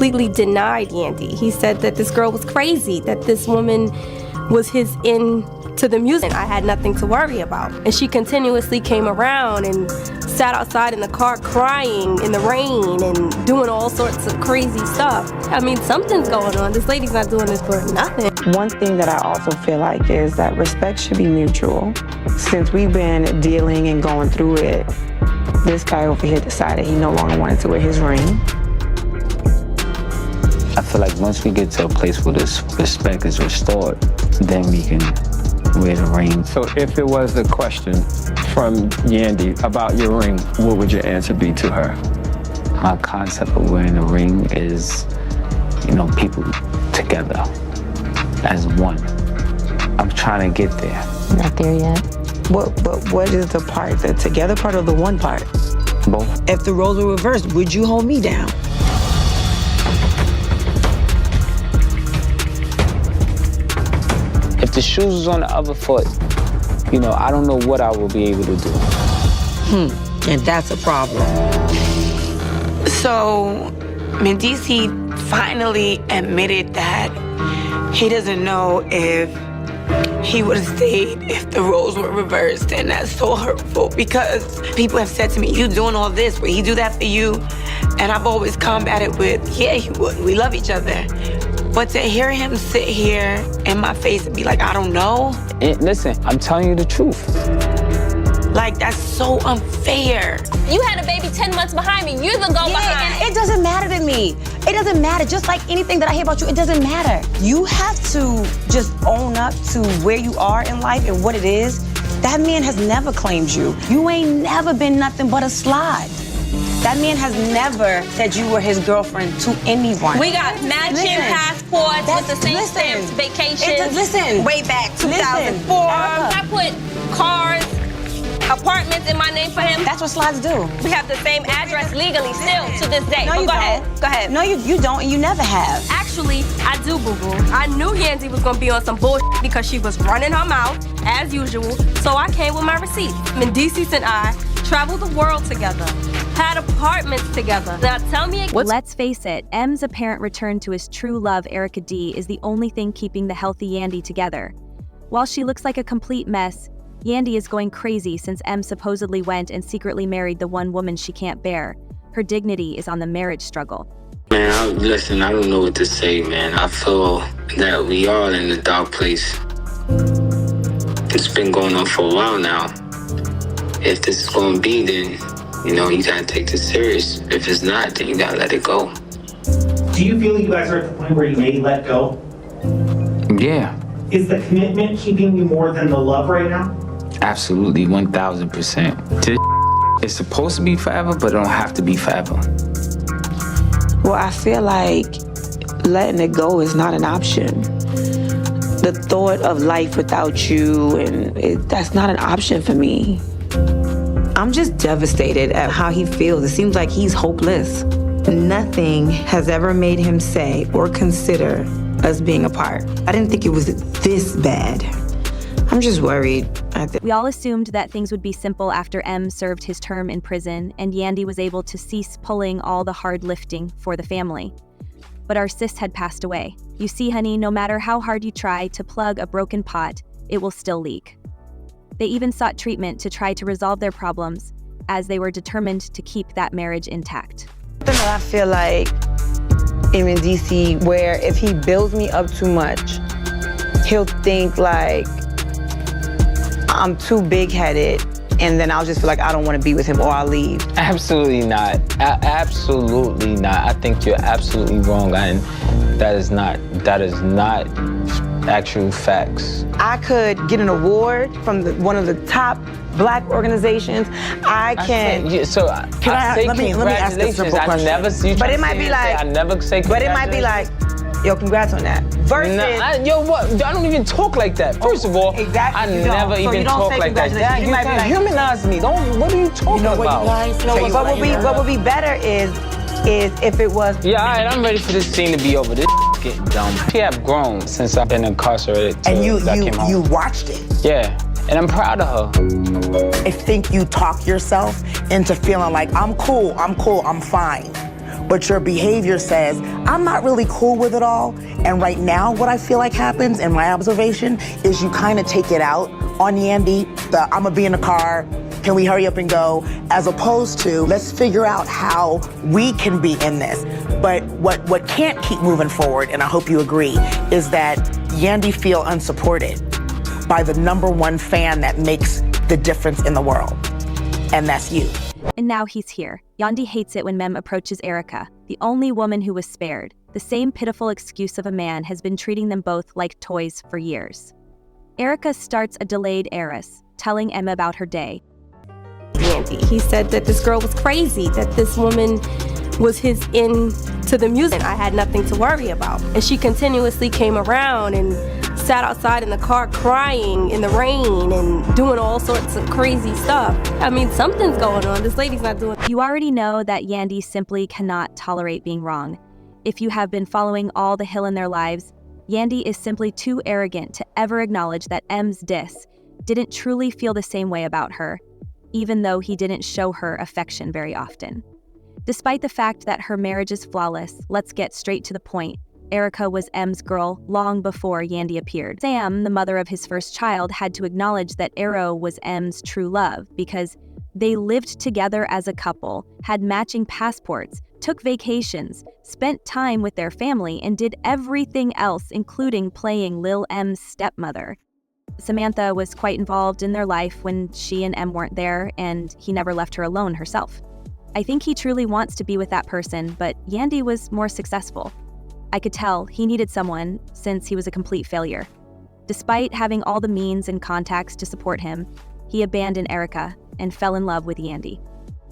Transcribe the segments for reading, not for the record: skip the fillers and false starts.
completely denied Yandy. He said that this girl was crazy, that this woman was his to the music. I had nothing to worry about. And she continuously came around and sat outside in the car crying in the rain and doing all sorts of crazy stuff. I mean, something's going on. This lady's not doing this for nothing. One thing that I also feel like is that respect should be mutual. Since we've been dealing and going through it, this guy over here decided he no longer wanted to wear his ring. I feel like once we get to a place where this respect is restored, then we can wear the ring. So if it was a question from Yandy about your ring, what would your answer be to her? My concept of wearing a ring is, people together as one. I'm trying to get there. Not there yet. What is the part, the together part or the one part? Both. If the roles were reversed, would you hold me down? If the shoes was on the other foot, I don't know what I will be able to do. And that's a problem. So, Mendeecees finally admitted that he doesn't know if he would have stayed if the roles were reversed, and that's so hurtful because people have said to me, you doing all this, would he do that for you? And I've always combated with, yeah, he would. We love each other. But to hear him sit here in my face and be like, I don't know. Listen, I'm telling you the truth. Like, that's so unfair. You had a baby 10 months behind me. You're the go behind. And it doesn't matter to me. It doesn't matter. Just like anything that I hear about you, it doesn't matter. You have to just own up to where you are in life and what it is. That man has never claimed you. You ain't never been nothing but a slide. That man has never said you were his girlfriend to anyone. We got matching passports with the same stamps, vacations. Listen. Way back 2004. I put cars, apartments in my name for him. That's what slides do. We have the same address legally still to this day. No, but you go don't. ahead. Go ahead. No, you don't, and you never have. Actually, I do, boo-boo. I knew Yandy was gonna be on some bullshit because she was running her mouth, as usual, so I came with my receipts. Mendeecees and I traveled the world together, had apartments together. Now tell me Let's face it, M's apparent return to his true love, Erica D, is the only thing keeping the healthy Yandy together. While she looks like a complete mess, Yandy is going crazy since M supposedly went and secretly married the one woman she can't bear. Her dignity is on the marriage struggle. Man, listen, I don't know what to say, man. I feel that we are in a dark place. It's been going on for a while now. If this is going to be, then, you got to take this serious. If it's not, then you got to let it go. Do you feel you guys are at the point where you may let go? Yeah. Is the commitment keeping you more than the love right now? Absolutely, 1000%. This is supposed to be forever, but it don't have to be forever. Well, I feel like letting it go is not an option. The thought of life without you, that's not an option for me. I'm just devastated at how he feels. It seems like he's hopeless. Nothing has ever made him say or consider us being apart. I didn't think it was this bad. I'm just worried. We all assumed that things would be simple after M served his term in prison and Yandy was able to cease pulling all the hard lifting for the family. But our sis had passed away. You see, honey, no matter how hard you try to plug a broken pot, it will still leak. They even sought treatment to try to resolve their problems, as they were determined to keep that marriage intact. Something that I feel like in Mendeecees, where if he builds me up too much, he'll think like I'm too big-headed, and then I'll just feel like I don't want to be with him or I'll leave. Absolutely not. Absolutely not. I think you're absolutely wrong, and that is not actual facts. I could get an award from one of the top Black organizations. I can. Let me ask a simple question. But it might be like. I never say congratulations. But it might be like, yo, congrats on that. Versus. I don't even talk like that. First of all, exactly, I never even talk like that. Dad, you might humanize me. What are you talking about? What would be better is if it was. Yeah, all right, I'm ready for this scene to be over. This getting dumb. She have grown since I've been incarcerated. And you you watched it. Yeah, and I'm proud of her. I think you talk yourself into feeling like I'm cool, I'm fine. but your behavior says, I'm not really cool with it all. And right now, what I feel like happens in my observation is you kind of take it out on Yandy, I'm gonna be in the car, can we hurry up and go, as opposed to, let's figure out how we can be in this. But what can't keep moving forward, and I hope you agree, is that Yandy feel unsupported by the #1 fan that makes the difference in the world, and that's you. And now he's here. Yandy hates it when Mem approaches Erica, the only woman who was spared. The same pitiful excuse of a man has been treating them both like toys for years. Erica starts a delayed heiress, telling Em about her day. Yandy, he said that this girl was crazy, that this woman was his into the music. I had nothing to worry about. And she continuously came around and sat outside in the car crying in the rain and doing all sorts of crazy stuff. I mean, something's going on. This lady's not doing. You already know that Yandy simply cannot tolerate being wrong. If you have been following all the Hill in their lives, Yandy is simply too arrogant to ever acknowledge that Em's diss didn't truly feel the same way about her, even though he didn't show her affection very often. Despite the fact that her marriage is flawless, let's get straight to the point. Erica was Em's girl long before Yandy appeared. Sam, the mother of his first child, had to acknowledge that Arrow was Em's true love because they lived together as a couple, had matching passports, took vacations, spent time with their family, and did everything else, including playing Lil M's stepmother. Samantha was quite involved in their life when she and Em weren't there, and he never left her alone herself. I think he truly wants to be with that person, but Yandy was more successful. I could tell he needed someone since he was a complete failure. Despite having all the means and contacts to support him, he abandoned Erica and fell in love with Yandy.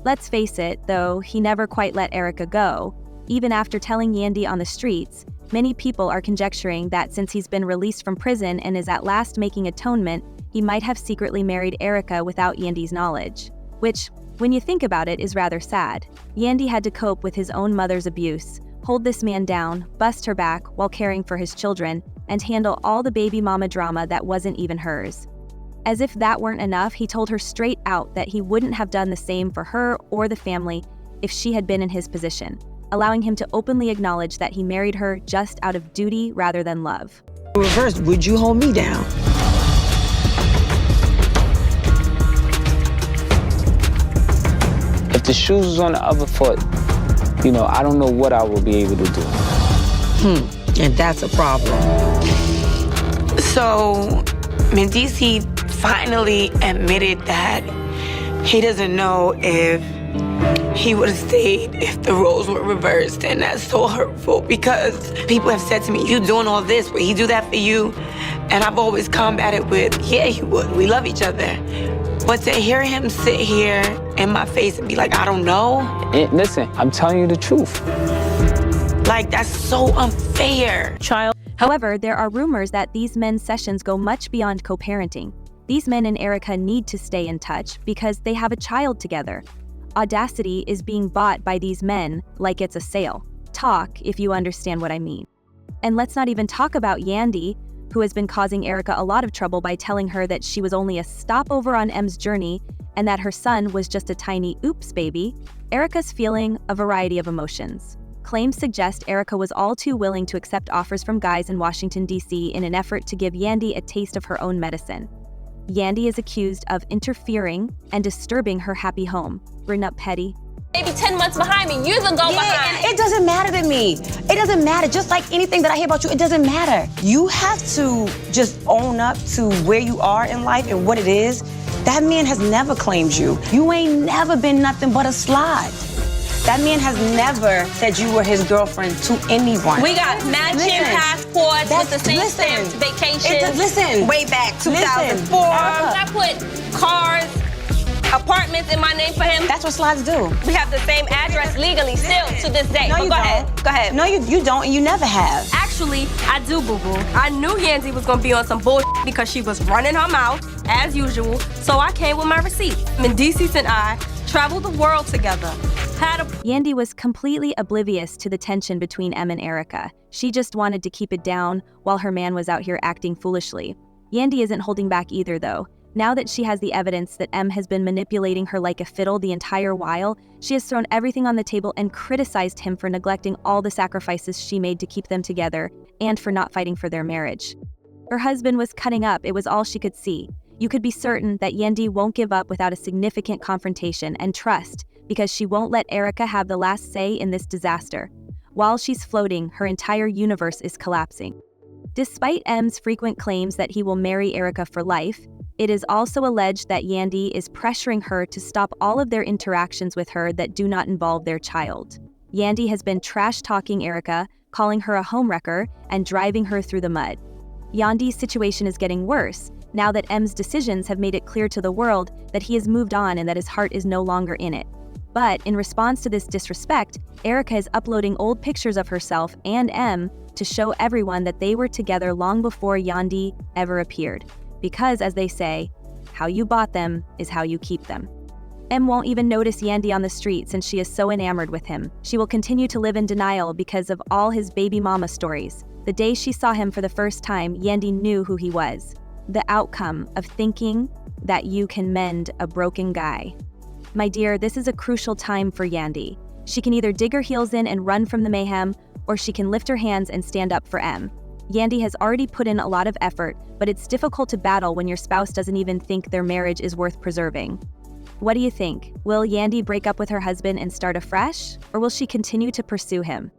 Let's face it, though, he never quite let Erica go. Even after telling Yandy on the streets, many people are conjecturing that since he's been released from prison and is at last making atonement, he might have secretly married Erica without Yandy's knowledge. Which, when you think about it, is rather sad. Yandy had to cope with his own mother's abuse, hold this man down, bust her back while caring for his children, and handle all the baby mama drama that wasn't even hers. As if that weren't enough, he told her straight out that he wouldn't have done the same for her or the family if she had been in his position, allowing him to openly acknowledge that he married her just out of duty rather than love. Reverse, would you hold me down? If the shoes was on the other foot, I don't know what I will be able to do. And that's a problem. So, Mendeecees finally admitted that he doesn't know if he would have stayed if the roles were reversed, and that's so hurtful because people have said to me, you doing all this, would he do that for you? And I've always combated with, yeah, he would, we love each other. But to hear him sit here in my face and be like, I don't know. Listen, I'm telling you the truth. Like, that's so unfair. However, there are rumors that these men's sessions go much beyond co-parenting. These men and Erica need to stay in touch because they have a child together. Audacity is being bought by these men like it's a sale. Talk, if you understand what I mean. And let's not even talk about Yandy, who has been causing Erica a lot of trouble by telling her that she was only a stopover on Em's journey and that her son was just a tiny oops baby. Erica's feeling a variety of emotions. Claims suggest Erica was all too willing to accept offers from guys in Washington, D.C. in an effort to give Yandy a taste of her own medicine. Yandy is accused of interfering and disturbing her happy home. Bring up petty. Maybe 10 months behind me, you're the go behind. And it doesn't matter to me. It doesn't matter. Just like anything that I hear about you, it doesn't matter. You have to just own up to where you are in life and what it is. That man has never claimed you. You ain't never been nothing but a slide. That man has never said you were his girlfriend to anyone. We got matching passports with the same stamped vacations. Listen. Way back 2004. I put cars, apartments in my name for him. That's what slides do. We have the same address legally still to this day. No, But you go don't. ahead. Go ahead. No, you don't, and you never have. Actually, I do, boo-boo. I knew Yandy was gonna be on some bullshit because she was running her mouth, as usual, so I came with my receipt. Mendeecees and I traveled the world together. Yandy was completely oblivious to the tension between Em and Erica. She just wanted to keep it down while her man was out here acting foolishly. Yandy isn't holding back either, though. Now that she has the evidence that M has been manipulating her like a fiddle the entire while, she has thrown everything on the table and criticized him for neglecting all the sacrifices she made to keep them together and for not fighting for their marriage. Her husband was cutting up, it was all she could see. You could be certain that Yandy won't give up without a significant confrontation and trust, because she won't let Erica have the last say in this disaster. While she's floating, her entire universe is collapsing. Despite M's frequent claims that he will marry Erica for life, it is also alleged that Yandy is pressuring her to stop all of their interactions with her that do not involve their child. Yandy has been trash-talking Erica, calling her a homewrecker, and driving her through the mud. Yandy's situation is getting worse, now that M's decisions have made it clear to the world that he has moved on and that his heart is no longer in it. But in response to this disrespect, Erica is uploading old pictures of herself and M to show everyone that they were together long before Yandy ever appeared. Because, as they say, how you bought them is how you keep them. M won't even notice Yandy on the street since she is so enamored with him. She will continue to live in denial because of all his baby mama stories. The day she saw him for the first time, Yandy knew who he was. The outcome of thinking that you can mend a broken guy. My dear, this is a crucial time for Yandy. She can either dig her heels in and run from the mayhem, or she can lift her hands and stand up for M. Yandy has already put in a lot of effort, but it's difficult to battle when your spouse doesn't even think their marriage is worth preserving. What do you think? Will Yandy break up with her husband and start afresh, or will she continue to pursue him?